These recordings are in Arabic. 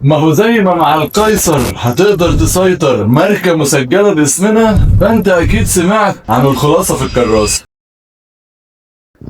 ما هو زي ما مع القيصر هتقدر تسيطر ماركة مسجلة باسمنا، فانت اكيد سمعت عن الخلاصة في الكراسة.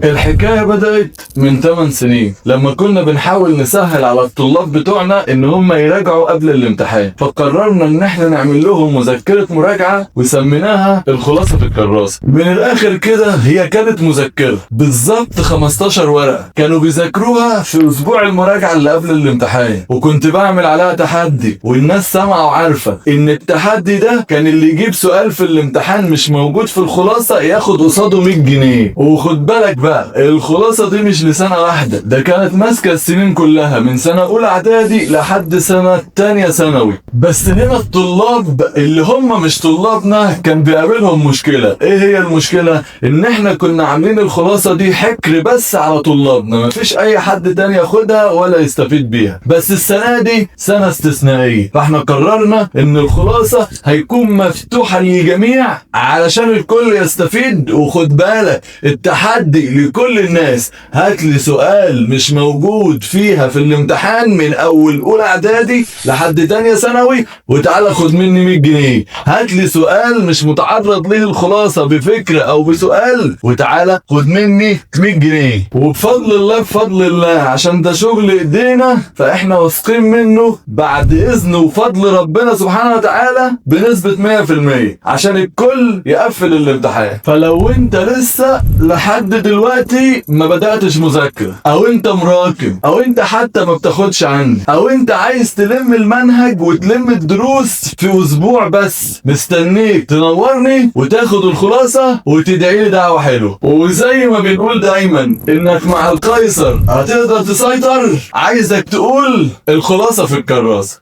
الحكاية بدأت من 8 سنين لما كنا بنحاول نسهل على الطلاب بتوعنا ان هم يراجعوا قبل الامتحان، فقررنا ان احنا نعمل لهم مذكرة مراجعة وسميناها الخلاصة في الكراسة. من الاخر كده هي كانت مذكرة بالظبط 15 ورقة كانوا بيذاكروها في اسبوع المراجعة اللي قبل الامتحان، وكنت بعمل عليها تحدي والناس سامعة وعارفة ان التحدي ده كان اللي يجيب سؤال في الامتحان مش موجود في الخلاصة ياخد قصاده 100 جنيه. وخد بالك بقى الخلاصة دي مش لسنة واحدة، ده كانت ماسكة السنين كلها من سنة أولى إعدادي لحد سنة تانية ثانوي. بس هنا الطلاب اللي هم مش طلابنا كان بيقابلهم مشكلة. إيه هي المشكلة؟ إن إحنا كنا عاملين الخلاصة دي حكر بس على طلابنا، مفيش أي حد تاني ياخدها ولا يستفيد بيها. بس السنة دي سنة استثنائية، فإحنا قررنا إن الخلاصة هيكون مفتوحة للجميع علشان الكل يستفيد. وخد بالك التحدي لكل الناس، هات لي سؤال مش موجود فيها في الامتحان من اول اولى اعدادي لحد تانية ثانوي وتعالى خد مني 100 جنيه. هات لي سؤال مش متعرض ليه الخلاصة بفكرة او بسؤال وتعالى خد مني 100 جنيه. وبفضل الله بفضل الله عشان ده شغل ايدينا فاحنا واثقين منه بعد اذن وفضل ربنا سبحانه وتعالى بنسبة 100% عشان الكل يقفل الامتحان. فلو انت لسه لحد دلوقتي ما بدأتش مذاكرة، او انت مراكم، او انت حتى ما بتاخدش عندي، او انت عايز تلم المنهج وتلم الدروس في اسبوع بس، مستنيك تنورني وتاخد الخلاصة وتدعي لي دعوة حلوة. وزي ما بنقول دايما انك مع القيصر هتقدر تسيطر، عايزك تقول الخلاصة في الكراسة.